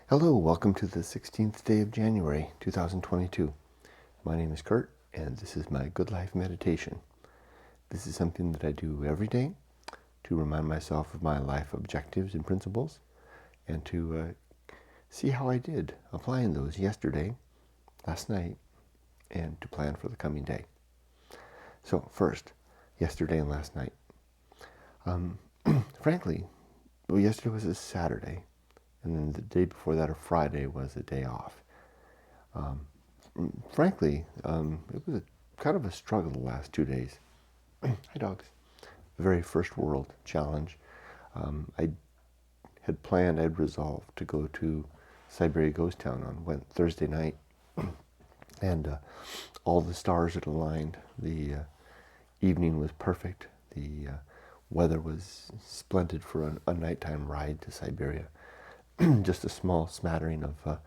Hello, welcome to the 16th day of January 2022. My name is Kurt, and this is my Good Life Meditation. This is something that I do every day to remind myself of my life objectives and principles, and to see how I did applying those yesterday, last night, and to plan for the coming day. So first, yesterday and last night. Frankly, yesterday was a Saturday, and then the day before that, a Friday, was a day off. Frankly, it was kind of a struggle the last 2 days. Hi, dogs. The very first world challenge. I had planned, I'd resolved to go to Siberia Ghost Town on Thursday night, and all the stars had aligned. The evening was perfect. The weather was splendid for a nighttime ride to Siberia. Just a small smattering of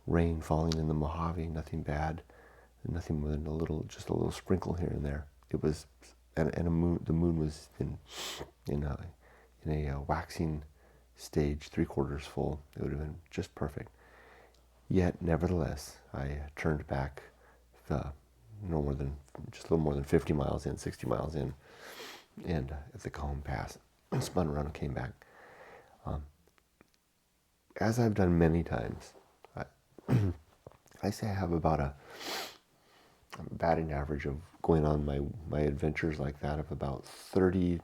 rain falling in the Mojave, nothing bad, nothing more than just a little sprinkle here and there. It was, and the moon was in a waxing stage, 3/4 full. It would have been just perfect. Yet, nevertheless, I turned back, just a little more than 50 miles in, 60 miles in, and at the Cajon Pass, spun around and came back. As I've done many times, I say I have about a batting average of going on my adventures like that of about 30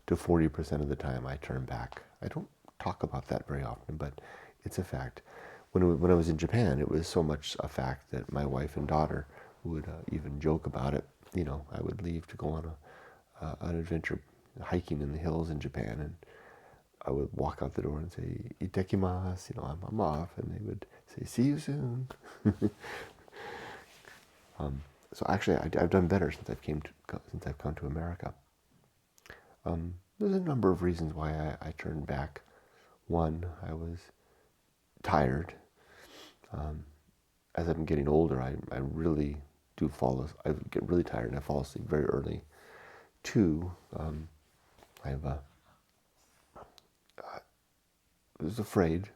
to 40% of the time I turn back. I don't talk about that very often, but it's a fact. When I was in Japan, it was so much a fact that my wife and daughter would even joke about it. You know, I would leave to go on an adventure hiking in the hills in Japan, and I would walk out the door and say, "Itekimasu," I'm off, and they would say, "See you soon." So actually, I've done better since I've come to America. There's a number of reasons why I turned back. One, I was tired. As I'm getting older, I really do I get really tired and I fall asleep very early. Two, I was afraid.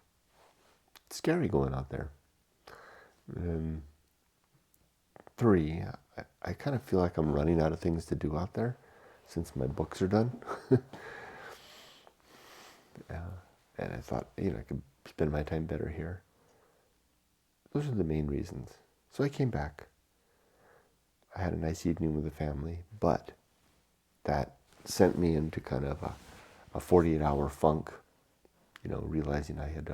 It's scary going out there. Three, I kind of feel like I'm running out of things to do out there since my books are done. And I thought, I could spend my time better here. Those are the main reasons. So I came back. I had a nice evening with the family, but that sent me into kind of a 48-hour funk, realizing I had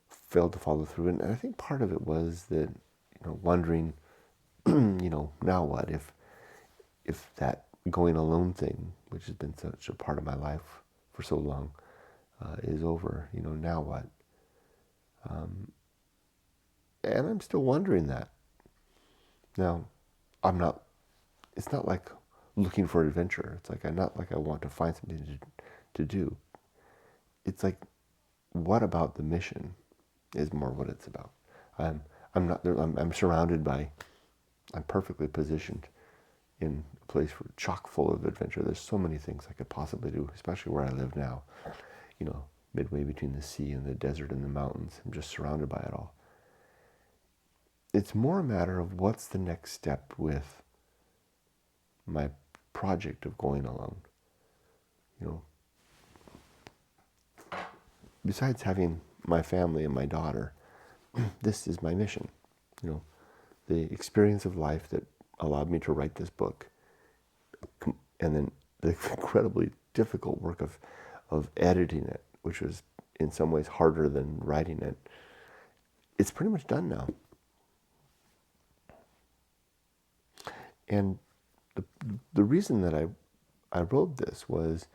failed to follow through. And I think part of it was that, wondering, now what if that going alone thing, which has been such a part of my life for so long, is over, now what? And I'm still wondering that. Now, it's not like looking for adventure. It's like not like I want to find something to do. It's like, what about the mission is more what it's about. I'm surrounded by, I'm perfectly positioned in a place chock full of adventure. There's so many things I could possibly do, especially where I live now, midway between the sea and the desert and the mountains. I'm just surrounded by it all. It's more a matter of what's the next step with my project of going alone. Besides having my family and my daughter, this is my mission. The experience of life that allowed me to write this book, and then the incredibly difficult work of editing it, which was in some ways harder than writing it. It's pretty much done now. And the reason that I wrote this was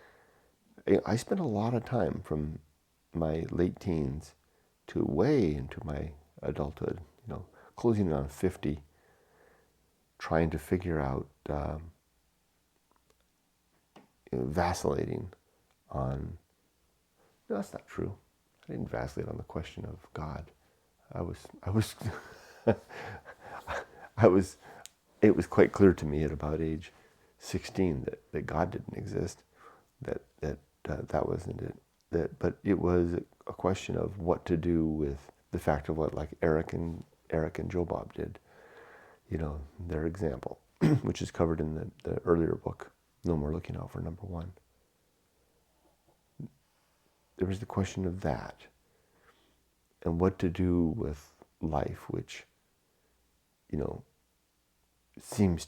I spent a lot of time from my late teens to way into my adulthood, closing in on 50, trying to figure out, vacillating on, no, that's not true. I didn't vacillate on the question of God. It was quite clear to me at about age 16 that God didn't exist, that wasn't it. But it was a question of what to do with the fact of what like Eric and Joe Bob did. You know, their example, which is covered in the earlier book, No More Looking Out for Number One. There was the question of that, and what to do with life, which, you know, seems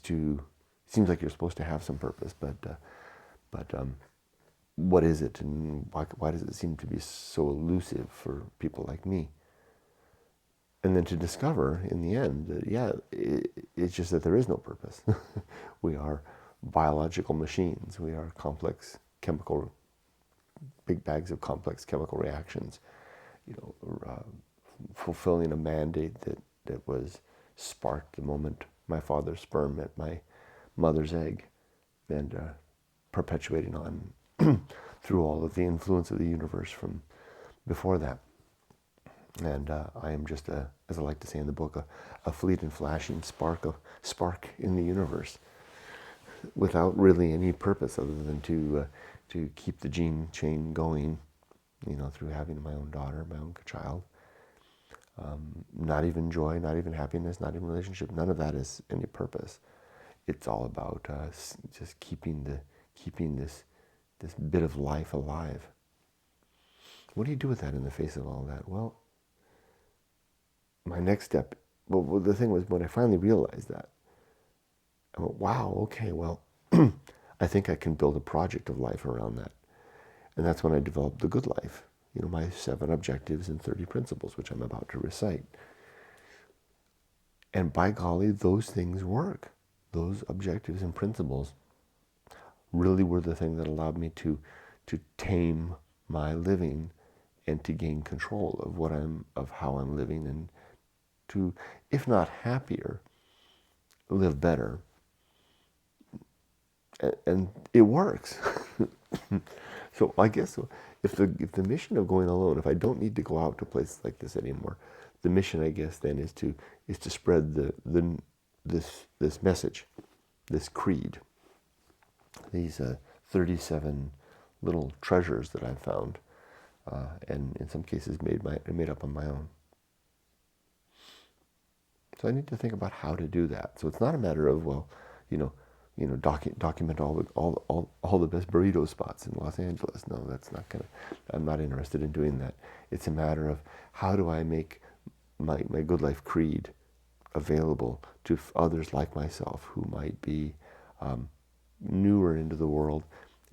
like you're supposed to have some purpose, but what is it, and why does it seem to be so elusive for people like me? And then to discover in the end that, it's just that there is no purpose. We are biological machines. We are big bags of complex chemical reactions, you know, fulfilling a mandate that was sparked the moment my father's sperm met my mother's egg, and perpetuating on through all of the influence of the universe from before that. And I am just, as I like to say in the book, a fleet and flashing spark in the universe, without really any purpose other than to keep the gene chain going, you know, through having my own daughter, my own child. Not even joy, not even happiness, not even relationship. None of that is any purpose. It's all about just keeping this bit of life alive. What do you do with that in the face of all that? Well, my next step, well, the thing was, when I finally realized that, I went, wow, okay, well, I think I can build a project of life around that. And that's when I developed the good life, you know, my 7 objectives and 30 principles, which I'm about to recite. And by golly, those things work. Those objectives and principles really were the thing that allowed me to tame my living and to gain control of how I'm living, and to, if not happier, live better. And it works. So I guess if the mission of going alone, if I don't need to go out to places like this anymore, the mission, I guess, then is to spread this message, this creed, these 37 little treasures that I've found, and in some cases made up on my own. So I need to think about how to do that. So it's not a matter of, well, document all the best burrito spots in Los Angeles. No, that's not gonna. I'm not interested in doing that. It's a matter of, how do I make my good life creed available to others like myself who might be newer into the world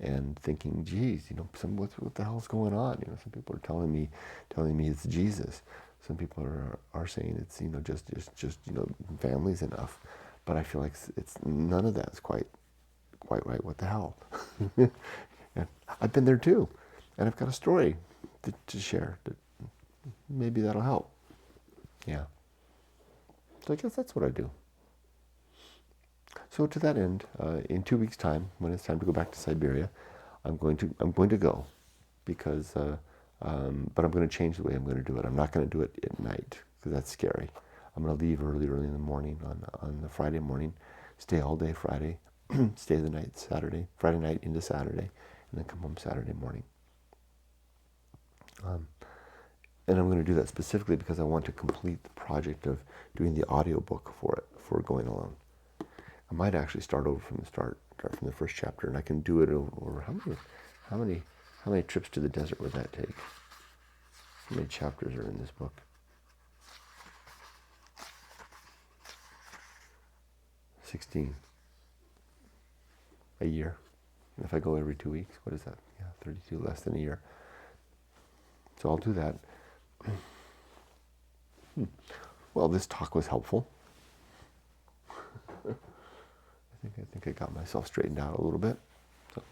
and thinking, geez, what the hell's going on? Some people are telling me it's Jesus. Some people are saying it's just family's enough. But I feel like it's none of that's quite right. What the hell? And I've been there too, and I've got a story to share. Maybe that'll help. Yeah. So I guess that's what I do. So to that end, in 2 weeks' time, when it's time to go back to Siberia, I'm going to go, because but I'm going to change the way I'm going to do it. I'm not going to do it at night, because that's scary. I'm going to leave early in the morning on the Friday morning, stay all day Friday, stay the night Friday night into Saturday, and then come home Saturday morning. And I'm going to do that specifically because I want to complete the project of doing the audiobook for going alone. I might actually start over from the start from the first chapter, and I can do it over how many trips to the desert would that take? How many chapters are in this book? 16. A year. And if I go every 2 weeks, what is that? Yeah, 32, less than a year. So I'll do that. Well, this talk was helpful. I think I got myself straightened out a little bit. So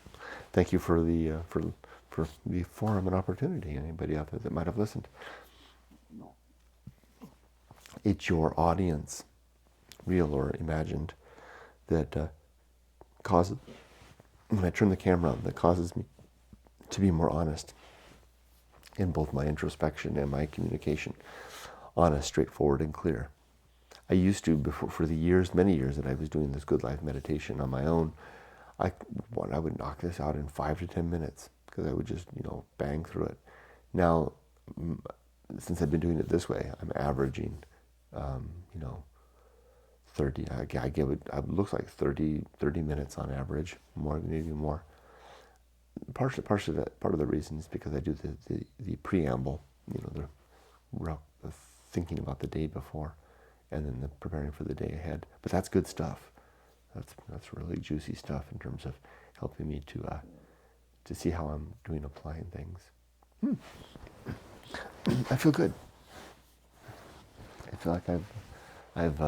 thank you for the forum and opportunity. Anybody out there that might have listened. It's your audience, real or imagined, that causes, when I turn the camera on, that causes me to be more honest in both my introspection and my communication. Honest, straightforward, and clear. I used to, for the many years that I was doing this good life meditation on my own, I would knock this out in 5 to 10 minutes, because I would just, bang through it. Now, since I've been doing it this way, I'm averaging, 30, I give it, it looks like 30 minutes on average, more, maybe more. Part of the reason is because I do the preamble, the thinking about the day before, and then the preparing for the day ahead. But that's good stuff. That's really juicy stuff in terms of helping me to see how I'm doing applying things. I feel good. I feel like I've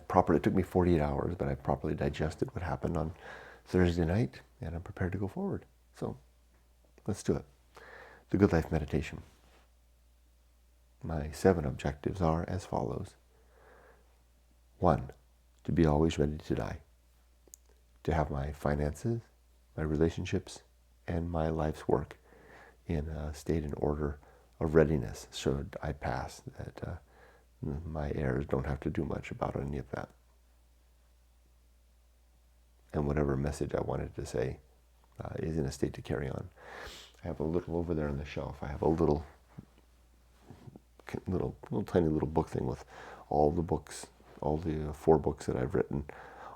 properly, it took me 48 hours, but I've properly digested what happened on Thursday night, and I'm prepared to go forward. So let's do it. The Good Life Meditation. My 7 objectives are as follows. 1, to be always ready to die. To have my finances, my relationships, and my life's work in a state and order of readiness should I pass, that my heirs don't have to do much about any of that. And whatever message I wanted to say is in a state to carry on. I have a little over there on the shelf. I have a little tiny little book thing with all the books, all the 4 books that I've written,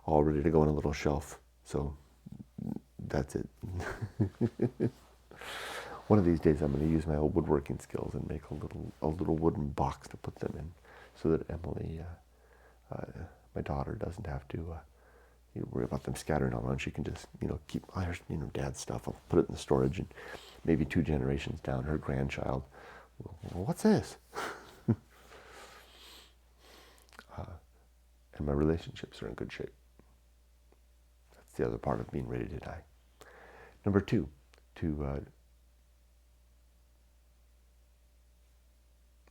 all ready to go on a little shelf. So that's it. One of these days I'm going to use my old woodworking skills and make a little wooden box to put them in, so that Emily, my daughter, doesn't have to worry about them scattering all around. She can just keep, here's Dad's stuff. I'll put it in the storage, and maybe 2 generations down, her grandchild, well, what's this? And my relationships are in good shape. That's the other part of being ready to die. Number 2, to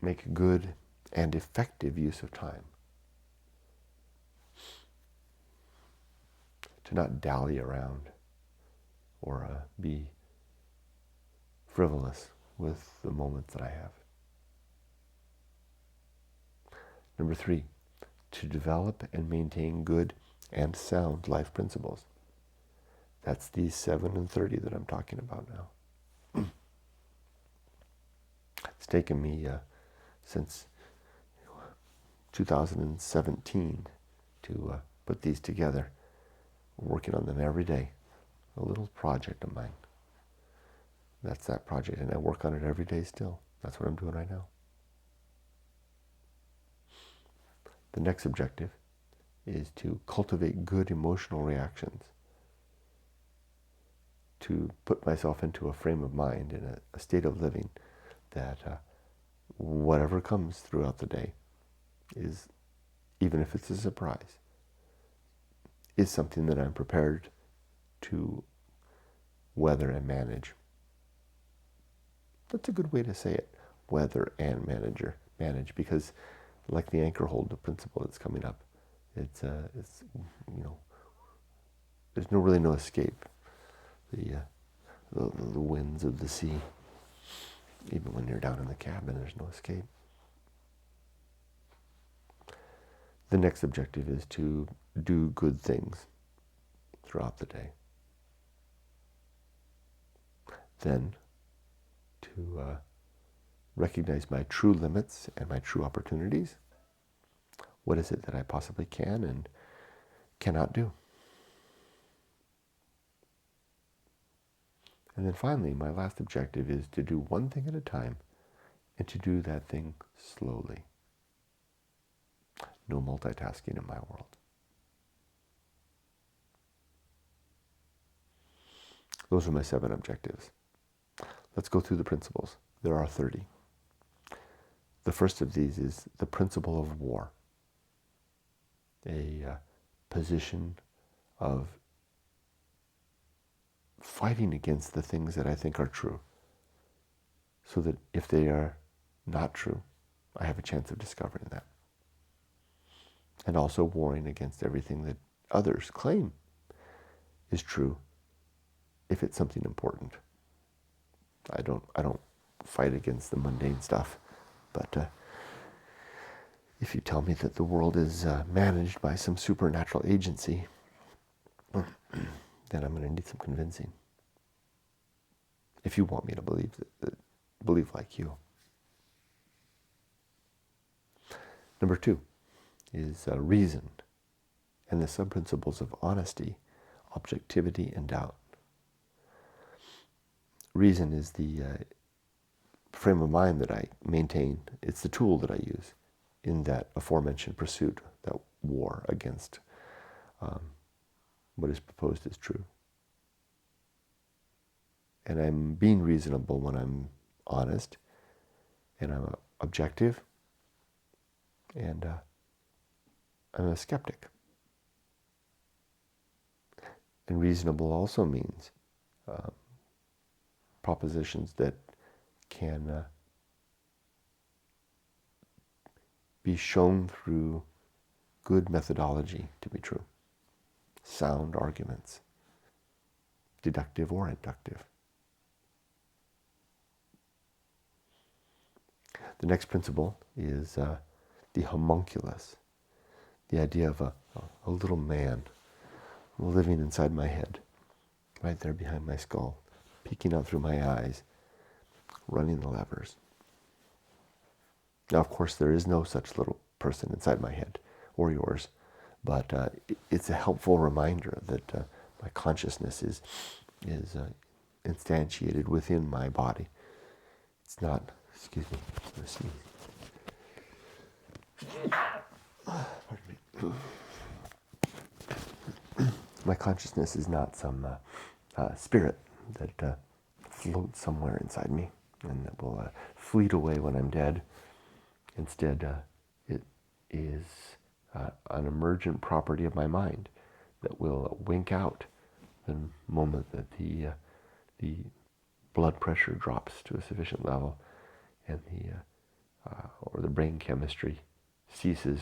make good and effective use of time. To not dally around or be frivolous with the moments that I have. Number 3, to develop and maintain good and sound life principles. That's these 7 and 30 that I'm talking about now. It's taken me since 2017 to put these together. I'm working on them every day. A little project of mine. That's that project, and I work on it every day still. That's what I'm doing right now. The next objective is to cultivate good emotional reactions. To put myself into a frame of mind, in a state of living, that whatever comes throughout the day is, even if it's a surprise, is something that I'm prepared to weather and manage. That's a good way to say it. Weather and manage, because like the Anchorhold, the principle that's coming up, it's there's really no escape. The winds of the sea, even when you're down in the cabin, there's no escape. The next objective is to do good things throughout the day. Then to recognize my true limits and my true opportunities. What is it that I possibly can and cannot do? And then finally, my last objective is to do one thing at a time, and to do that thing slowly. No multitasking in my world. Those are my 7 objectives. Let's go through the principles. There are 30. The first of these is the principle of war. A position of fighting against the things that I think are true, so that if they are not true, I have a chance of discovering that. And also warring against everything that others claim is true, if it's something important. I don't fight against the mundane stuff, but if you tell me that the world is managed by some supernatural agency, then I'm going to need some convincing. If you want me to believe that believe like you. Number 2 is reason and the sub-principles of honesty, objectivity, and doubt. Reason is the frame of mind that I maintain. It's the tool that I use in that aforementioned pursuit, that war against what is proposed as true. And I'm being reasonable when I'm honest, and I'm objective, and I'm a skeptic. And reasonable also means propositions that can be shown through good methodology to be true. Sound arguments, deductive or inductive. The next principle is the homunculus, the idea of a little man living inside my head, right there behind my skull, peeking out through my eyes, running the levers. Now, of course, there is no such little person inside my head, or yours, but it's a helpful reminder that my consciousness is instantiated within my body. It's not, excuse me, I'm gonna sneeze. Pardon me. My consciousness is not some spirit that floats somewhere inside me and that will fleet away when I'm dead. Instead, it is an emergent property of my mind that will wink out the moment that the blood pressure drops to a sufficient level and the brain chemistry ceases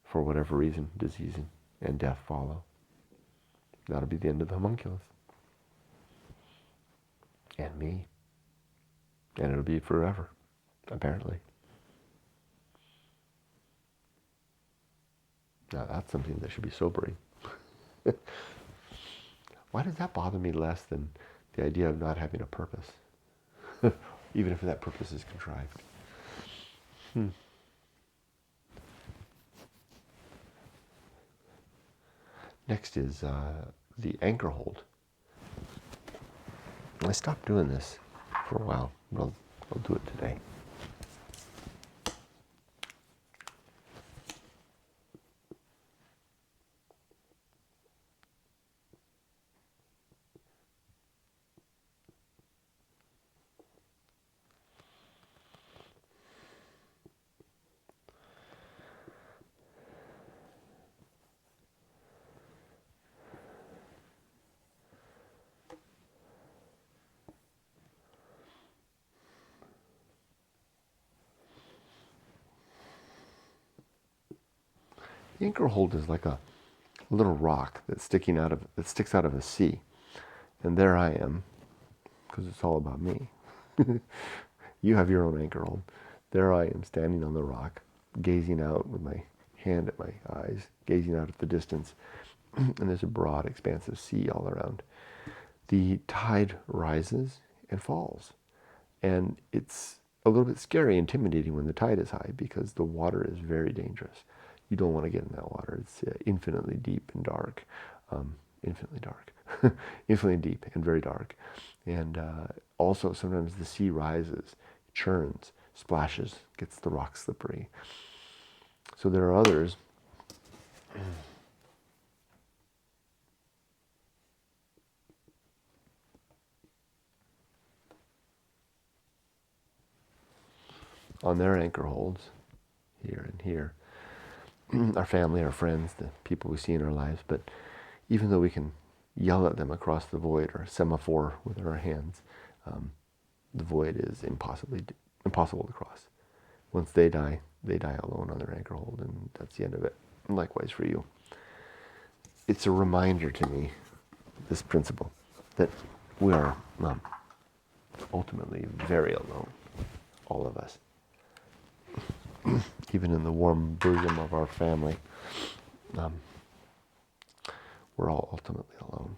for whatever reason. Disease and death follow. That'll be the end of the homunculus. And me. And it'll be forever, apparently. Now that's something that should be sobering. Why does that bother me less than the idea of not having a purpose? Even if that purpose is contrived. Next is the Anchorhold. I stopped doing this for a while, but I'll do it today. The Anchorhold is like a little rock that sticks out of a sea, and there I am, because it's all about me. You have your own Anchorhold. There I am, standing on the rock, gazing out with my hand at my eyes, gazing out at the distance, and there's a broad, expansive sea all around. The tide rises and falls, and it's a little bit scary, intimidating when the tide is high because the water is very dangerous. You don't want to get in that water. It's infinitely deep and dark. Infinitely dark. Infinitely deep and very dark. And also sometimes the sea rises, churns, splashes, gets the rock slippery. So there are others on their anchor holds, here and here. Our family, our friends, the people we see in our lives, but even though we can yell at them across the void or semaphore with our hands, the void is impossible to cross. Once they die alone on their anchor hold, and that's the end of it. And likewise for you. It's a reminder to me, this principle, that we are ultimately very alone, all of us. Even in the warm bosom of our family, we're all ultimately alone.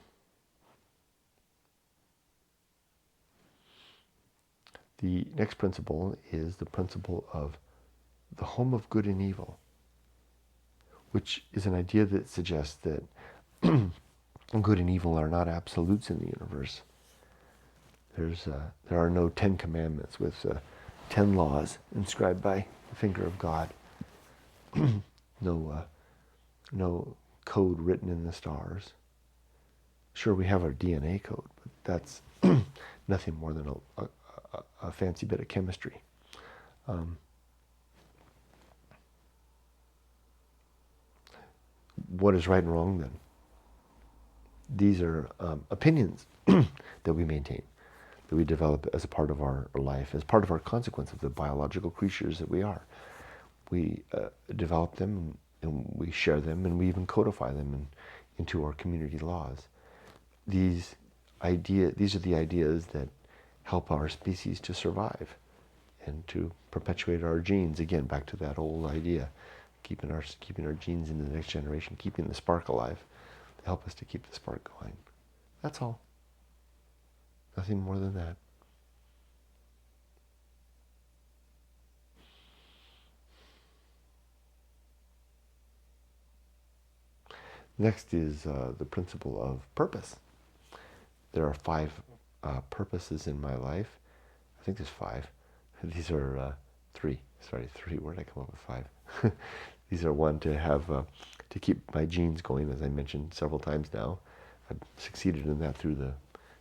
The next principle is the principle of the home of good and evil, which is an idea that suggests that good and evil are not absolutes in the universe. There are no 10 commandments with 10 laws inscribed by the finger of God. No code written in the stars. Sure, we have our DNA code, but that's nothing more than a fancy bit of chemistry. What is right and wrong then? These are opinions that we maintain, that we develop as a part of our life, as part of our consequence of the biological creatures that we are. We develop them and we share them, and we even codify them into our community laws. These are the ideas that help our species to survive and to perpetuate our genes. Again, back to that old idea, keeping our genes into the next generation, keeping the spark alive. They help us to keep the spark going. That's all. Nothing more than that. Next is the principle of purpose. There are 5 purposes in my life. I think there's 5. These are 3. Sorry, 3. Where did I come up with 5? These are 1, to keep my genes going, as I mentioned several times now. I've succeeded in that through the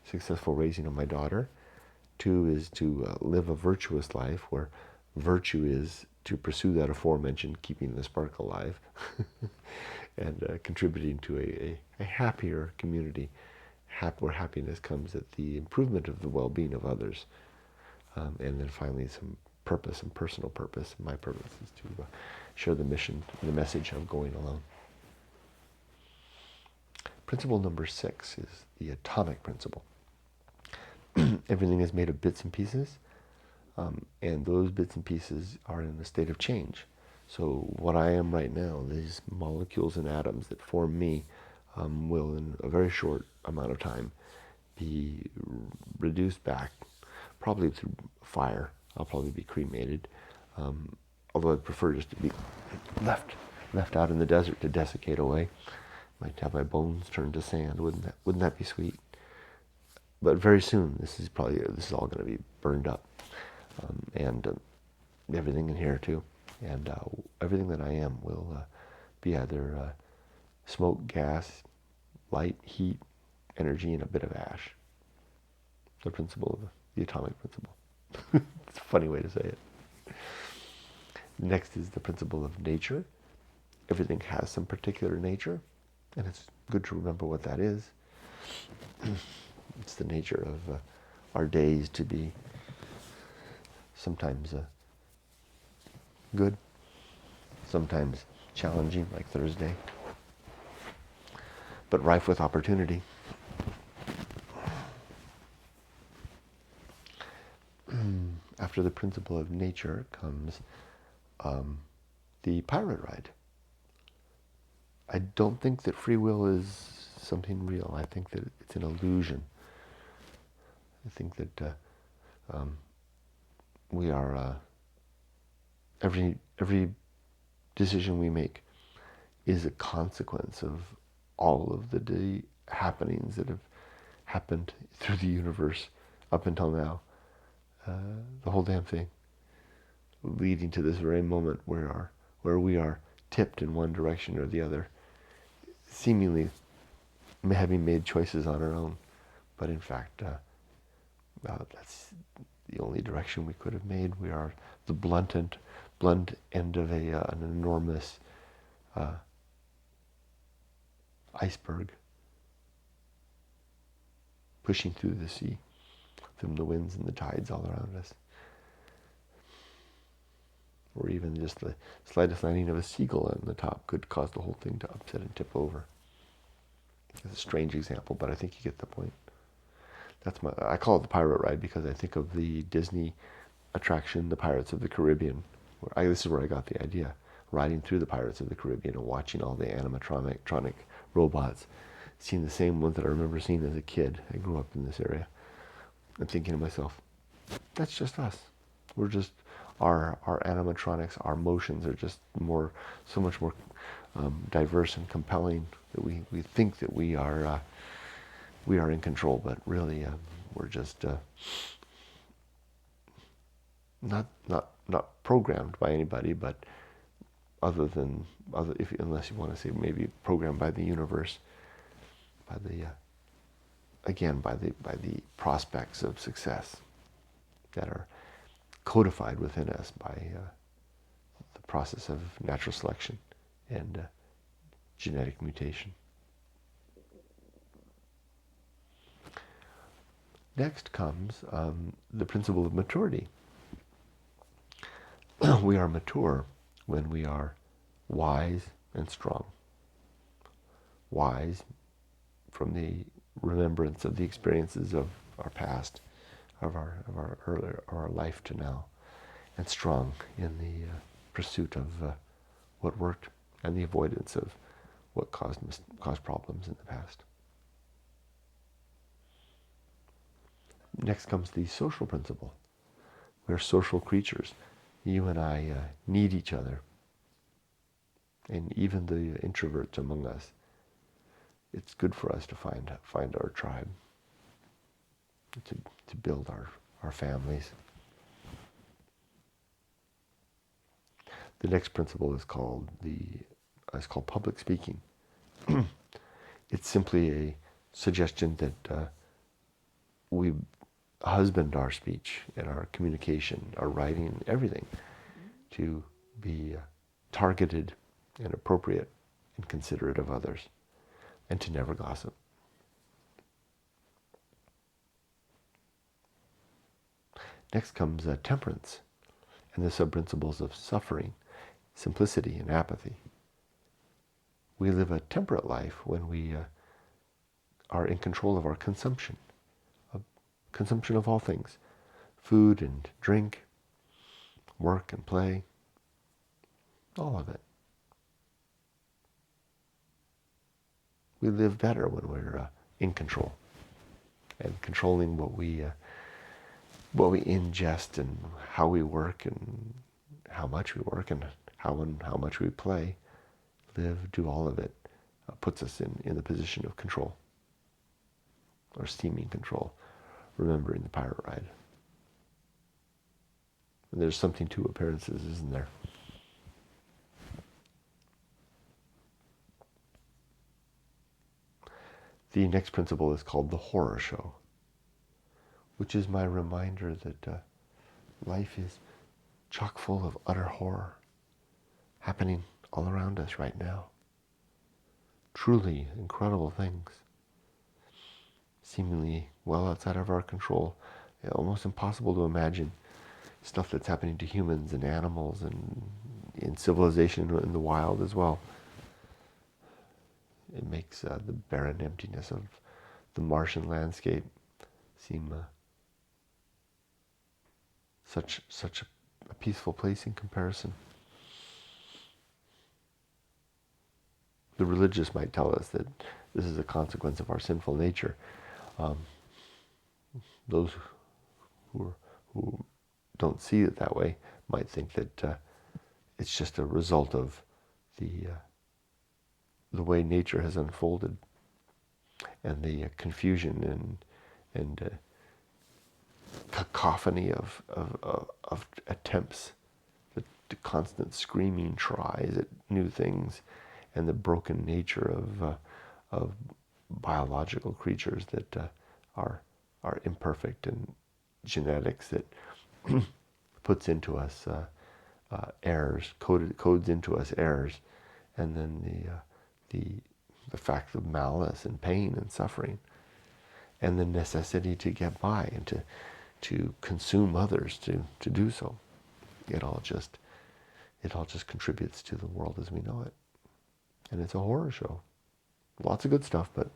successful raising of my daughter. 2 is to live a virtuous life, where virtue is to pursue that aforementioned, keeping the spark alive, and contributing to a happier community, where happiness comes at the improvement of the well-being of others. And then finally, some purpose and personal purpose. My purpose is to share the mission, the message of going alone. Principle number 6 is the atomic principle. Everything is made of bits and pieces, and those bits and pieces are in a state of change. So what I am right now, these molecules and atoms that form me, will in a very short amount of time be reduced back, probably through fire. I'll probably be cremated, although I'd prefer just to be left out in the desert to desiccate away. Might have my bones turned to sand. Wouldn't that be sweet? But very soon, this is all going to be burned up, and everything in here too, and everything that I am will be either smoke, gas, light, heat, energy, and a bit of ash. The principle of the atomic principle. It's a funny way to say it. Next is the principle of nature. Everything has some particular nature, and it's good to remember what that is. It's the nature of our days to be sometimes good, sometimes challenging, like Thursday, but rife with opportunity. After the principle of nature comes the pirate ride. I don't think that free will is something real. I think that it's an illusion. I think that we are every decision we make is a consequence of all of the happenings that have happened through the universe up until now. The whole damn thing, leading to this very moment where we are tipped in one direction or the other, seemingly having made choices on our own, but in fact, that's the only direction we could have made. We are the blunt end of an enormous iceberg pushing through the sea, from the winds and the tides all around us. Or even just the slightest landing of a seagull on the top could cause the whole thing to upset and tip over. It's a strange example, but I think you get the point. I call it the pirate ride because I think of the Disney attraction, the Pirates of the Caribbean. This is where I got the idea. Riding through the Pirates of the Caribbean and watching all the animatronic robots, seeing the same ones that I remember seeing as a kid. I grew up in this area. I'm thinking to myself, That's just us. We're just our animatronics, our motions are just so much more diverse and compelling that we think that we are in control, but really we're just not programmed by anybody, but unless you want to say maybe programmed by the universe, by the by the prospects of success that are codified within us by the process of natural selection and genetic mutation. Next comes the principle of maturity. We are mature when we are wise and strong. Wise from the remembrance of the experiences of our past, of our life to now, and strong in the pursuit of what worked and the avoidance of what caused problems in the past. Next comes the social principle. We're social creatures. You and I need each other. And even the introverts among us, it's good for us to find our tribe, to build our families. The next principle is called public speaking. It's simply a suggestion that we husband our speech and our communication, our writing, everything, to be targeted and appropriate and considerate of others, and to never gossip. Next comes temperance and the sub-principles of suffering, simplicity, and apathy. We live a temperate life when we are in control of our consumption of all things, food and drink, work and play, all of it. We live better when we're in control and controlling what we ingest and how we work and how much we work and how much we play, do all of it, puts us in the position of control, or seeming control, remembering the pirate ride. And there's something to appearances, isn't there? The next principle is called the horror show, which is my reminder that life is chock full of utter horror happening all around us right now. Truly incredible things, seemingly well outside of our control. Almost impossible to imagine stuff that's happening to humans and animals and in civilization in the wild as well. It makes the barren emptiness of the Martian landscape seem such a peaceful place in comparison. The religious might tell us that this is a consequence of our sinful nature. Those who don't see it that way might think that it's just a result of the way nature has unfolded, and the confusion and cacophony of attempts, the constant screaming tries at new things, and the broken nature of biological creatures that are imperfect, and genetics that puts into us errors, codes into us errors, and then the fact of malice and pain and suffering, and the necessity to get by and to consume others to do so. It all just contributes to the world as we know it. And it's a horror show. Lots of good stuff, but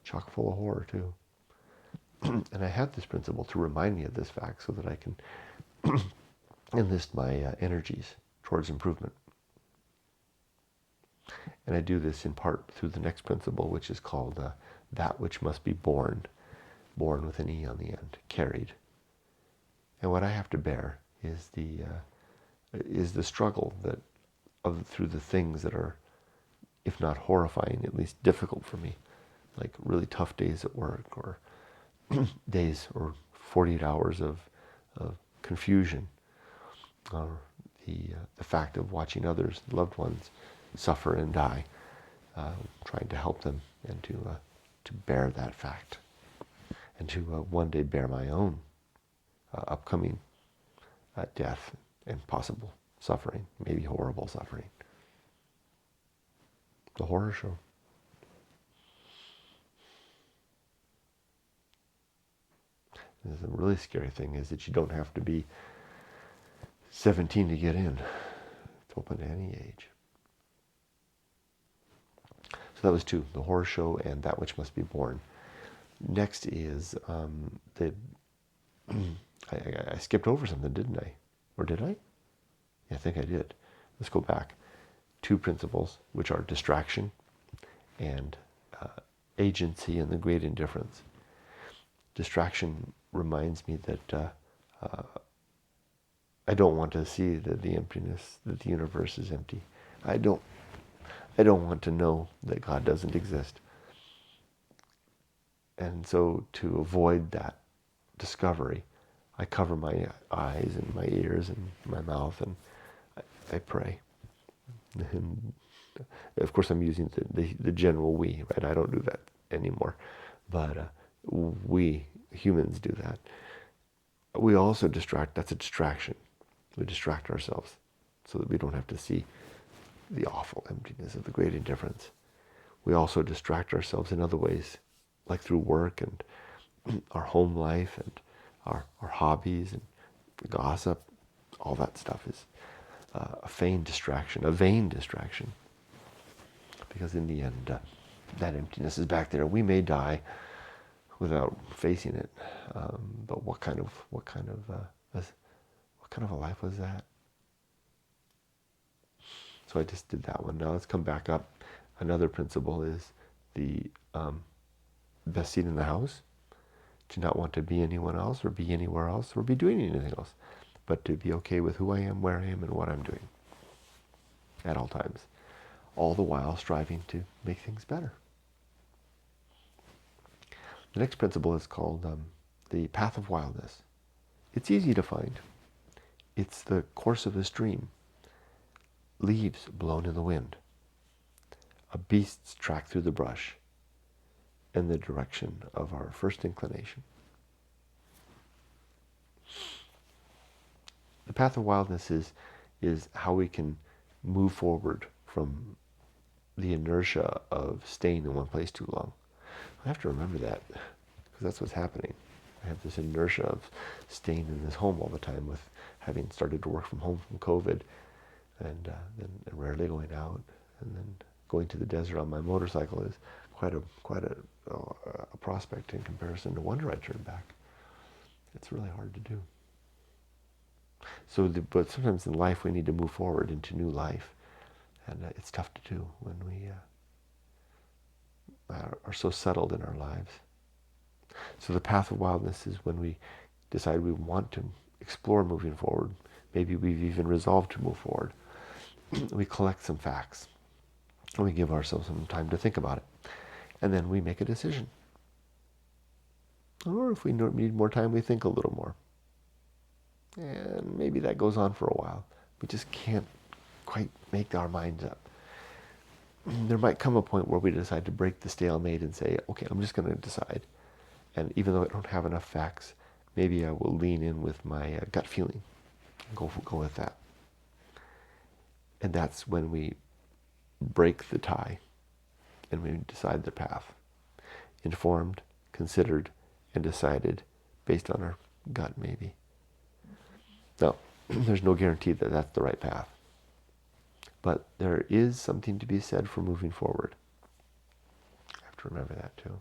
chock full of horror too. And I have this principle to remind me of this fact so that I can enlist my energies towards improvement. And I do this in part through the next principle, which is called that which must be borne with an E on the end, carried. And what I have to bear is the struggle through the things that are, if not horrifying, at least difficult for me, like really tough days at work, or days or 48 hours of confusion, or the fact of watching others, loved ones, suffer and die, trying to help them, and to bear that fact, and to one day bear my own upcoming death and possible suffering, maybe horrible suffering. The horror show. And the really scary thing is that you don't have to be 17 to get in. It's open to any age. So that was 2, the horror show and that which must be born. Next is I skipped over something, didn't I? Or did I? Yeah, I think I did. Let's go back. 2 principles, which are distraction and agency and the great indifference. Distraction reminds me that I don't want to see the emptiness, that the universe is empty. I don't want to know that God doesn't exist. And so to avoid that discovery, I cover my eyes and my ears and my mouth, and I pray. And of course, I'm using the general we, right? I don't do that anymore, but we humans do that. We also distract. That's a distraction. We distract ourselves so that we don't have to see the awful emptiness of the great indifference. We also distract ourselves in other ways, like through work and our home life and our hobbies and gossip. All that stuff is a vain distraction. Because in the end, that emptiness is back there. We may die without facing it, but what kind of a life was that? So I just did that one. Now let's come back up. Another principle is the best seat in the house. To not want to be anyone else or be anywhere else or be doing anything else, but to be okay with who I am, where I am, and what I'm doing at all times, all the while striving to make things better. The next principle is called the Path of Wildness. It's easy to find. It's the course of a stream, leaves blown in the wind, a beast's track through the brush, and the direction of our first inclination. The path of wildness is how we can move forward from the inertia of staying in one place too long. I have to remember that, because that's what's happening. I have this inertia of staying in this home all the time, with having started to work from home from COVID, and then rarely going out, and then going to the desert on my motorcycle is quite a prospect in comparison. No wonder I turned back. It's really hard to do. But sometimes in life we need to move forward into new life, and it's tough to do when we are so settled in our lives. So the path of wildness is when we decide we want to explore moving forward. Maybe we've even resolved to move forward. We collect some facts, and we give ourselves some time to think about it, and then we make a decision. Or if we need more time, we think a little more. And maybe that goes on for a while. We just can't quite make our minds up. There might come a point where we decide to break the stalemate and say, okay, I'm just going to decide. And even though I don't have enough facts, maybe I will lean in with my gut feeling. Go with that. And that's when we break the tie and we decide the path. Informed, considered, and decided based on our gut, maybe. Now, there's no guarantee that that's the right path. But there is something to be said for moving forward. I have to remember that too.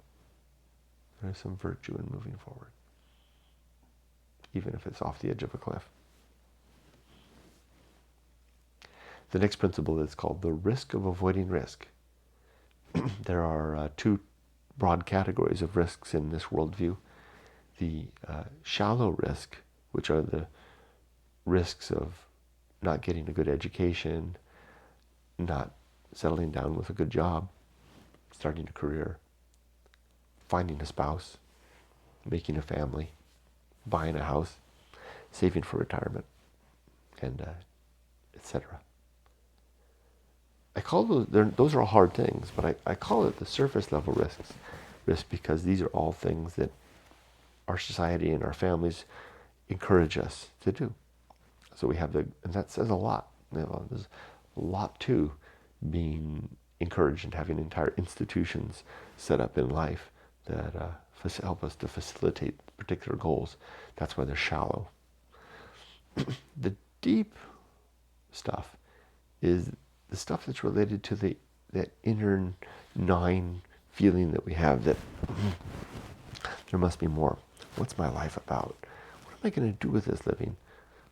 There's some virtue in moving forward, even if it's off the edge of a cliff. The next principle is called the risk of avoiding risk. There are 2 broad categories of risks in this worldview. The shallow risk which are the risks of not getting a good education, not settling down with a good job, starting a career, finding a spouse, making a family, buying a house, saving for retirement, and etc. I call those are all hard things, but I call it the surface level risks because these are all things that our society and our families encourage us to do. So we have and that says a lot. There's a lot to being encouraged and having entire institutions set up in life that help us to facilitate particular goals. That's why they're shallow. The deep stuff is the stuff that's related to that inner gnawing feeling that we have that there must be more. What's my life about? What am I going to do with this living?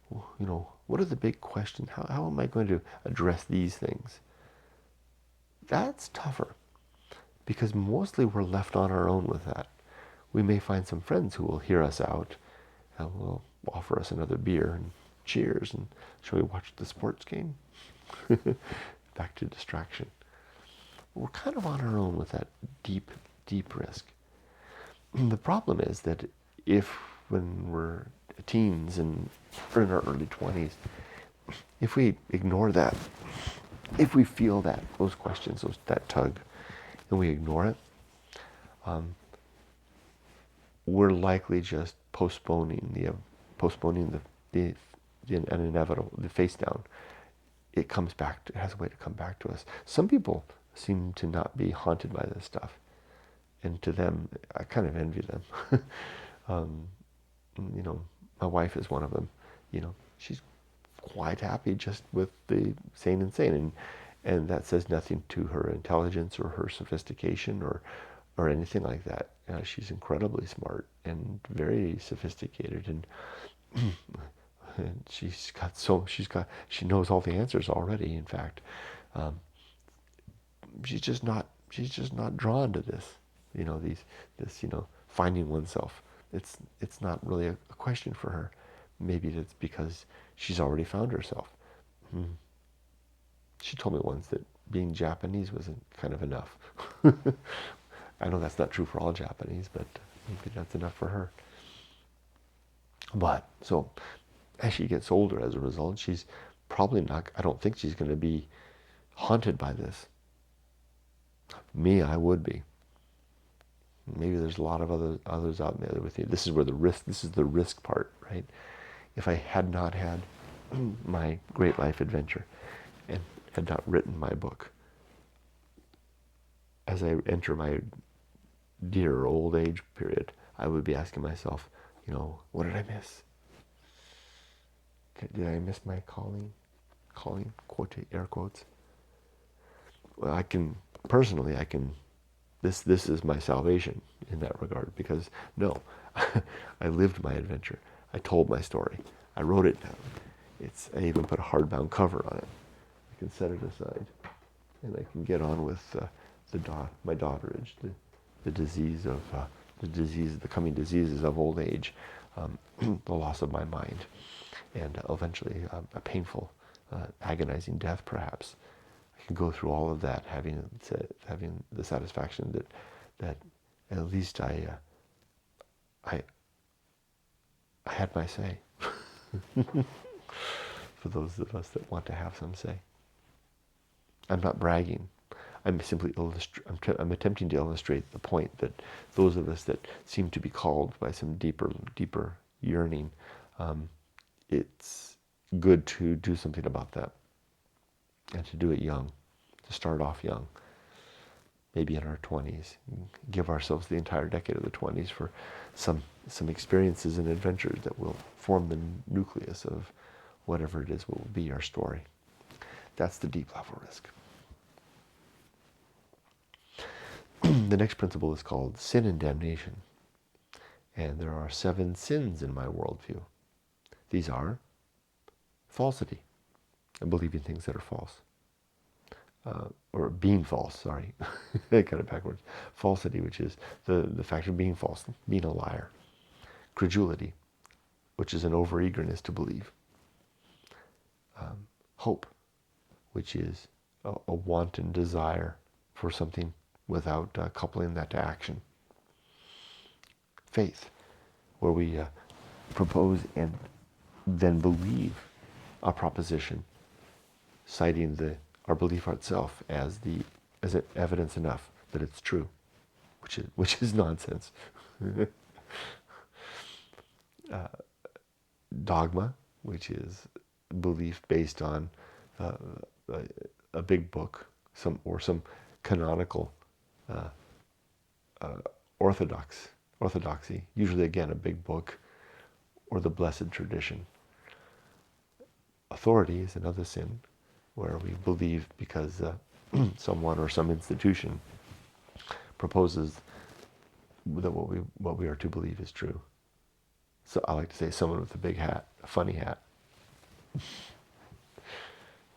What are the big questions? How am I going to address these things? That's tougher because mostly we're left on our own with that. We may find some friends who will hear us out and will offer us another beer and cheers and shall we watch the sports game? Back to distraction. We're kind of on our own with that deep, deep risk. The problem is that if when we're teens and in our early 20s, if we ignore that, if we feel those questions, that tug, and we ignore it, we're likely just postponing the inevitable, the face down. It has a way to come back to us. Some people seem to not be haunted by this stuff, and to them, I kind of envy them. My wife is one of them. She's quite happy just with the sane and sane, and that says nothing to her intelligence or her sophistication or anything like that. She's incredibly smart and very sophisticated, and she knows all the answers already. In fact, she's just not drawn to this. Finding oneself. It's not really a question for her. Maybe it's because she's already found herself. She told me once that being Japanese wasn't kind of enough. I know that's not true for all Japanese, but maybe that's enough for her. But so as she gets older, as a result, she's probably not. I don't think she's going to be haunted by this. Me, I would be. Maybe there's a lot of others out there with you. This is the risk part, right? If I had not had my great life adventure and had not written my book, as I enter my dear old age period, I would be asking myself, what did I miss? Did I miss my calling? Calling, quote, air quotes. Well, this is my salvation in that regard, because no, I lived my adventure. I told my story. I wrote it down. I even put a hardbound cover on it. I can set it aside, and I can get on with my daughterage, the coming diseases of old age, the loss of my mind, and eventually a painful, agonizing death, perhaps. I can go through all of that, having the satisfaction that at least I had my say. For those of us that want to have some say, I'm not bragging. I'm simply I'm attempting to illustrate the point that those of us that seem to be called by some deeper yearning, it's good to do something about that, and to do it young, to start off young, maybe in our 20s, give ourselves the entire decade of the 20s for some experiences and adventures that will form the nucleus of whatever it is will be our story. That's the deep level risk. The next principle is called sin and damnation. And there are 7 sins in my worldview. These are falsity, and believing things that are false. Or being false, sorry. I got it backwards. Falsity, which is the fact of being false, being a liar. Credulity, which is an overeagerness to believe. Hope, which is a wanton desire for something without coupling that to action. Faith, where we propose and then believe a proposition, citing our belief itself as evidence enough that it's true, which is nonsense. Dogma, which is belief based on a big book, some canonical orthodoxy, usually again a big book or the blessed tradition. Authority is another sin, where we believe because someone or some institution proposes that what we are to believe is true. So I like to say someone with a big hat, a funny hat.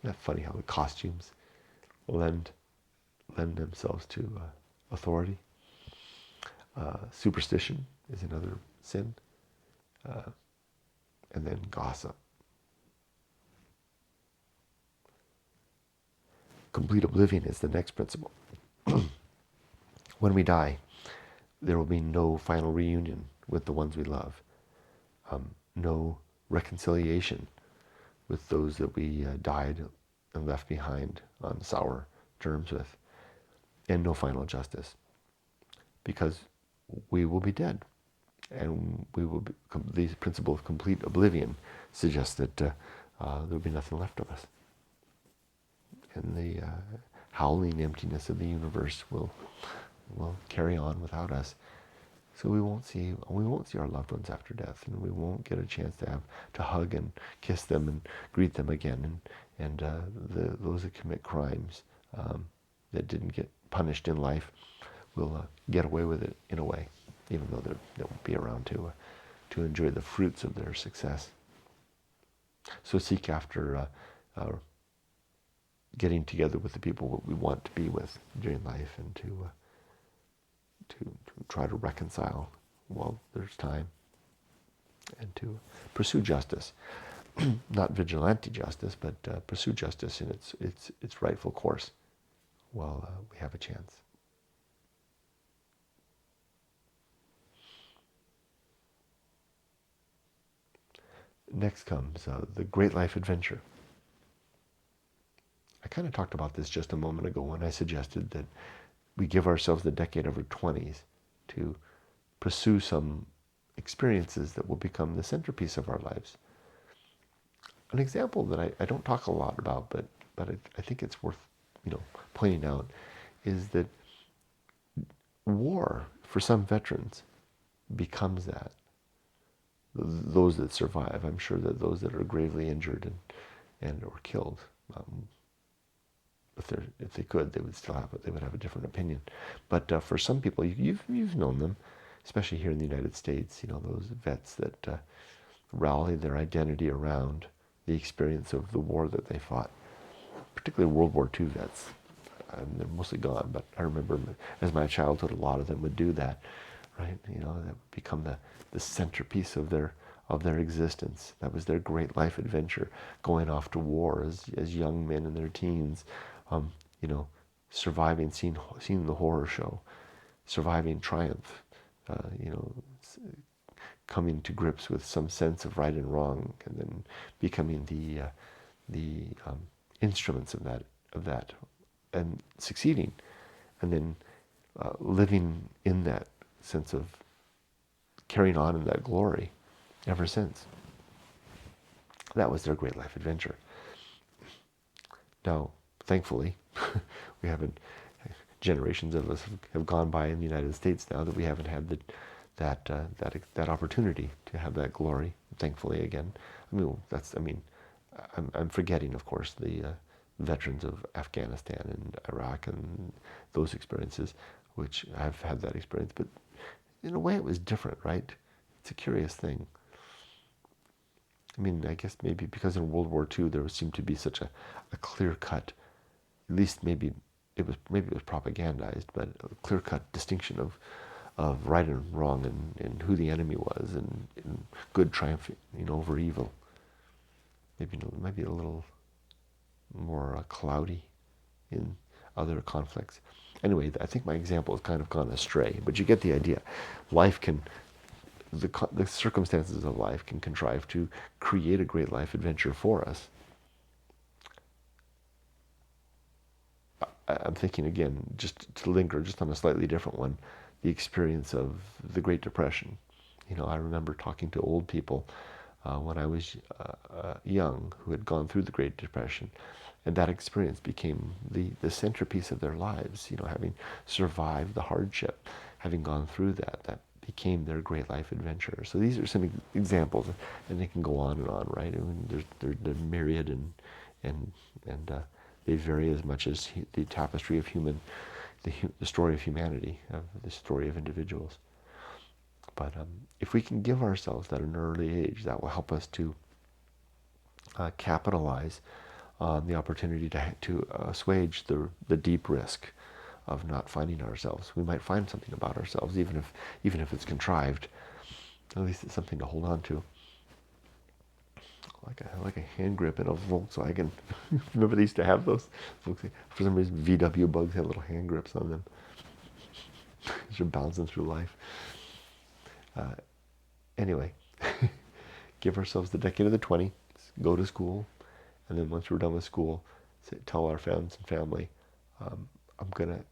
Not funny how the costumes lend themselves to authority. Superstition is another sin. And then gossip. Complete oblivion is the next principle. When we die, there will be no final reunion with the ones we love. No reconciliation with those that we died and left behind on sour terms with. And no final justice. Because we will be dead. And we will be, the principle of complete oblivion suggests that there will be nothing left of us. And the howling emptiness of the universe will carry on without us. So we won't see our loved ones after death, and we won't get a chance to hug and kiss them and greet them again. And those that commit crimes that didn't get punished in life will get away with it in a way, even though they won't be around to enjoy the fruits of their success. So seek after getting together with the people we want to be with during life, and to try to reconcile while there's time, and to pursue justice. Not vigilante justice, but pursue justice in its rightful course while we have a chance. Next comes the great life adventure. I kind of talked about this just a moment ago when I suggested that we give ourselves the decade of our 20s to pursue some experiences that will become the centerpiece of our lives. An example that I don't talk a lot about, but I think it's worth pointing out, is that war for some veterans becomes that. Those that survive, I'm sure that those that are gravely injured and or killed, if they could, they would have a different opinion. But for some people, you've known them, especially here in the United States. Those vets that rally their identity around the experience of the war that they fought, particularly World War II vets. They're mostly gone, but I remember as my childhood, a lot of them would do that, right? That would become the centerpiece of their existence. That was their great life adventure, going off to war as young men in their teens, surviving, seeing the horror show, surviving triumph, coming to grips with some sense of right and wrong, and then becoming the instruments of that, and succeeding, and then living in that sense of carrying on in that glory ever since. That was their great life adventure. Now, thankfully, we haven't, generations of us have gone by in the United States now that we haven't had that opportunity to have that glory. Thankfully, again, I'm forgetting, of course, the veterans of Afghanistan and Iraq and those experiences, which I've had that experience, but in a way it was different, right? It's a curious thing. I guess maybe because in World War II there seemed to be such a clear-cut, at least maybe it was propagandized, but a clear-cut distinction of right and wrong, and who the enemy was, and good triumphing, over evil. Maybe a little more cloudy in other conflicts. Anyway, I think my example has kind of gone astray, but you get the idea. Life can, the circumstances of life can contrive to create a great life adventure for us. I'm thinking again, just to linger just on a slightly different one, the experience of the Great Depression. I remember talking to old people when I was young who had gone through the Great Depression, and that experience became the centerpiece of their lives. Having survived the hardship, having gone through that became their great life adventure. So these are some examples, and they can go on, right? I mean, they're myriad, and they vary as much as the tapestry of the story of humanity, the story of individuals. But if we can give ourselves that at an early age, that will help us to capitalize on the opportunity to assuage the deep risk of not finding ourselves. We might find something about ourselves, even if it's contrived. At least it's something to hold on to. Like a hand grip in a Volkswagen. Remember they used to have those? For some reason, VW bugs have little hand grips on them. They're bouncing through life. Anyway, give ourselves the decade of the 20s, go to school, and then once we're done with school, tell our friends and family,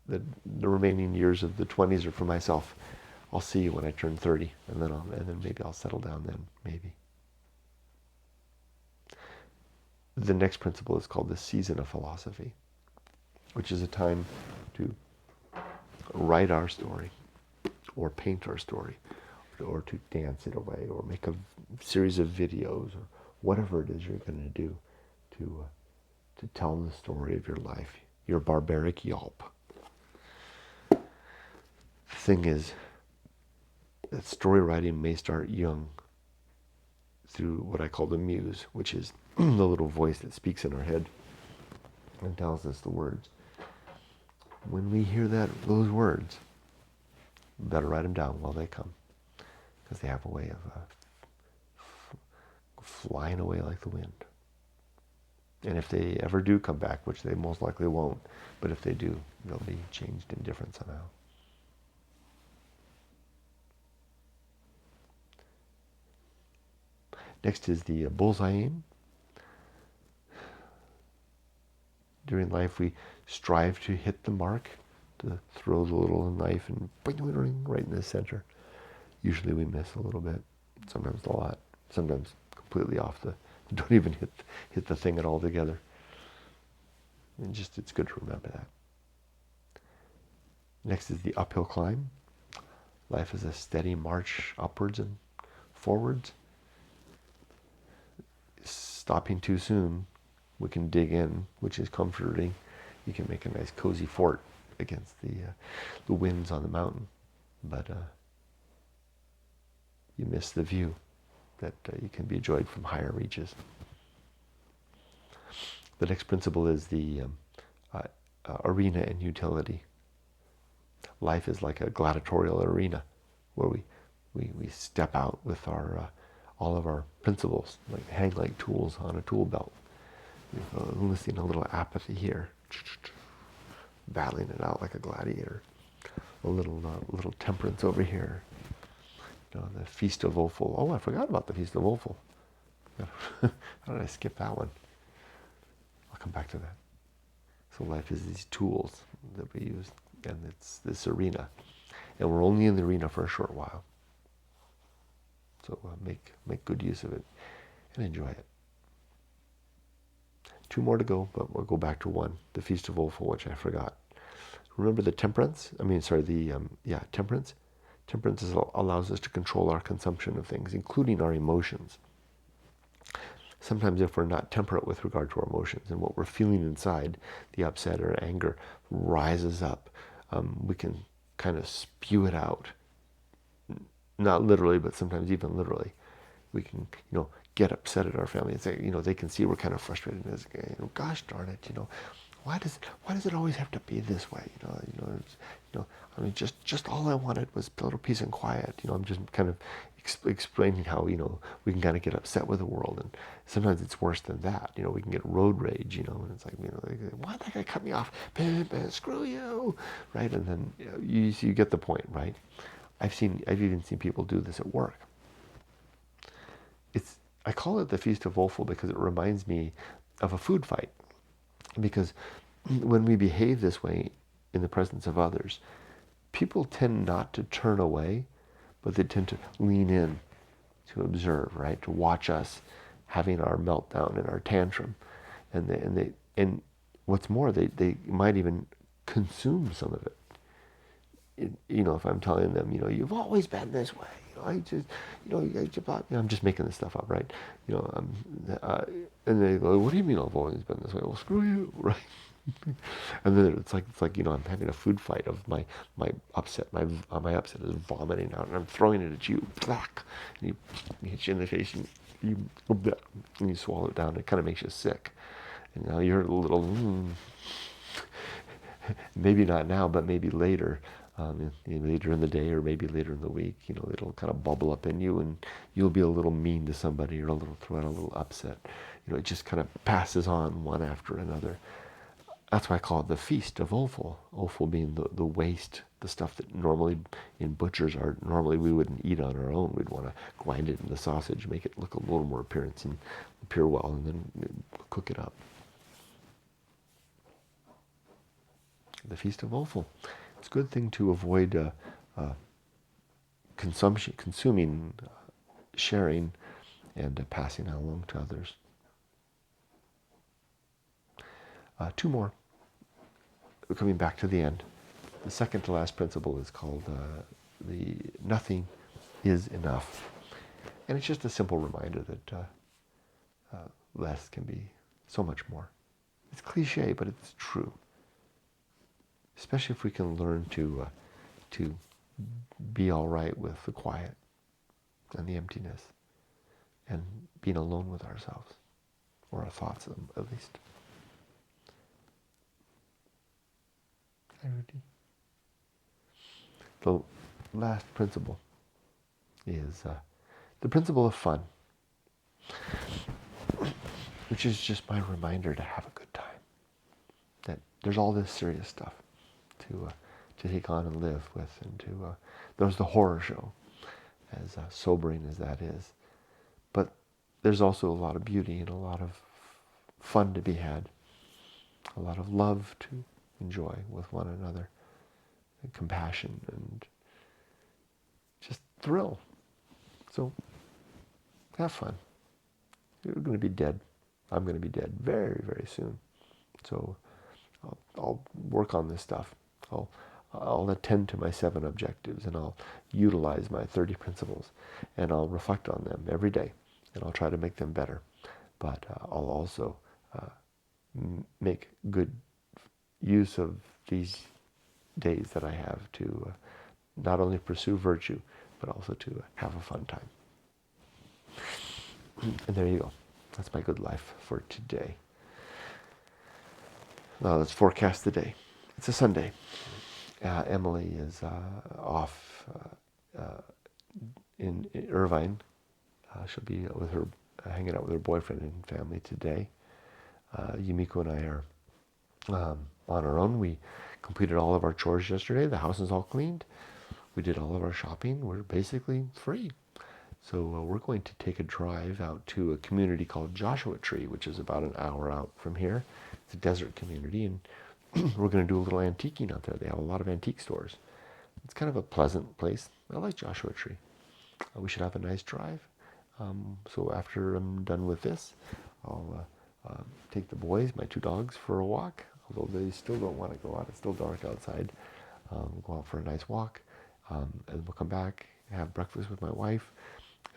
the remaining years of the 20s are for myself. I'll see you when I turn 30, and then maybe I'll settle down then, maybe. The next principle is called the season of philosophy, which is a time to write our story, or paint our story, or to dance it away, or make a series of videos, or whatever it is you're going to do to tell the story of your life, your barbaric yelp. The thing is that story writing may start young through what I call the muse, which is the little voice that speaks in our head and tells us the words. When we hear those words, we better write them down while they come, because they have a way of flying away like the wind. And if they ever do come back, which they most likely won't, but if they do, they'll be changed in different somehow. Next is the bullseye aim. During life, we strive to hit the mark, to throw the little knife and right in the center. Usually we miss a little bit, sometimes a lot, sometimes completely off don't even hit the thing at all together. And it's good to remember that. Next is the uphill climb. Life is a steady march upwards and forwards. Stopping too soon, we can dig in, which is comforting. You can make a nice cozy fort against the winds on the mountain, but you miss the view that you can be enjoyed from higher reaches. The next principle is the arena and utility. Life is like a gladiatorial arena where we step out with all of our principles, hang like tools on a tool belt. Enlisting a little apathy here, battling it out like a gladiator. A little temperance over here. The Feast of Offal. Oh, I forgot about the Feast of Offal. How did I skip that one? I'll come back to that. So life is these tools that we use, and it's this arena. And we're only in the arena for a short while. So make good use of it and enjoy it. 2 more to go, but we'll go back to 1, the Feast of Offal, which I forgot. Remember the temperance? Temperance. Temperance allows us to control our consumption of things, including our emotions. Sometimes if we're not temperate with regard to our emotions and what we're feeling inside, the upset or anger rises up, we can kind of spew it out. Not literally, but sometimes even literally. We can, get upset at our family and say, they can see we're kind of frustrated. And gosh darn it, why does it always have to be this way? I mean, just all I wanted was a little peace and quiet. I'm just kind of explaining how we can kind of get upset with the world, and sometimes it's worse than that. We can get road rage. And it's like why did that guy cut me off? Screw you, right? And then you get the point, right? I've even seen people do this at work. I call it the Feast of Offal because it reminds me of a food fight. Because when we behave this way in the presence of others, people tend not to turn away, but they tend to lean in to observe, right? To watch us having our meltdown and our tantrum. And what's more, they might even consume some of it. If I'm telling them, you've always been this way. I'm just making this stuff up, right? And they go, what do you mean I've always been this way? Well, screw you, right? And then it's like I'm having a food fight of my upset. My upset is vomiting out, and I'm throwing it at you. Black, and you hit you in the face, and you swallow it down. It kind of makes you sick. And now you're a little, maybe not now, but maybe later. Later in the day or maybe later in the week, it'll kind of bubble up in you, and you'll be a little mean to somebody or throw out a little upset. It just kind of passes on one after another. That's why I call it the Feast of Offal. Offal being the waste, the stuff that normally in butchers normally we wouldn't eat on our own. We'd want to grind it into sausage, make it look a little more appearance and appear well, and then cook it up. The Feast of Offal. It's a good thing to avoid consuming, sharing, and passing along to others. Two more. Coming back to the end. The second to last principle is called the nothing is enough. And it's just a simple reminder that less can be so much more. It's cliche, but it's true. Especially if we can learn to be all right with the quiet and the emptiness and being alone with ourselves, or our thoughts at least. Hi, Rudy. The last principle is the principle of fun, which is just my reminder to have a good time. That there's all this serious stuff to take on and live with, and there's the horror show, as sobering as that is. But there's also a lot of beauty and a lot of fun to be had, a lot of love to enjoy with one another, and compassion, and just thrill. So have fun. You're going to be dead. I'm going to be dead very, very soon. So I'll work on this stuff. I'll attend to my 7 objectives, and I'll utilize my 30 principles, and I'll reflect on them every day, and I'll try to make them better. But I'll also make good use of these days that I have to not only pursue virtue, but also to have a fun time. And there you go. That's my good life for today. Now let's forecast the day. It's a Sunday. Emily is off in Irvine. She'll be with her, hanging out with her boyfriend and family today. Yumiko and I are on our own. We completed all of our chores yesterday. The house is all cleaned. We did all of our shopping. We're basically free. So we're going to take a drive out to a community called Joshua Tree, which is about an hour out from here. It's a desert community, and we're going to do a little antiquing out there. They have a lot of antique stores. It's kind of a pleasant place. I like Joshua Tree. We should have a nice drive. So after I'm done with this, I'll take the boys, my 2 dogs, for a walk, although they still don't want to go out. It's still dark outside. We'll go out for a nice walk, and we'll come back, have breakfast with my wife,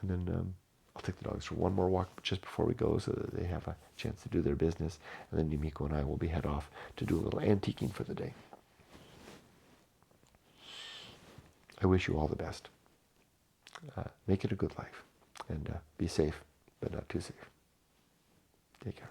and then I'll take the dogs for one more walk just before we go so that they have a chance to do their business, and then Yumiko and I will be head off to do a little antiquing for the day. I wish you all the best. Make it a good life, and be safe, but not too safe. Take care.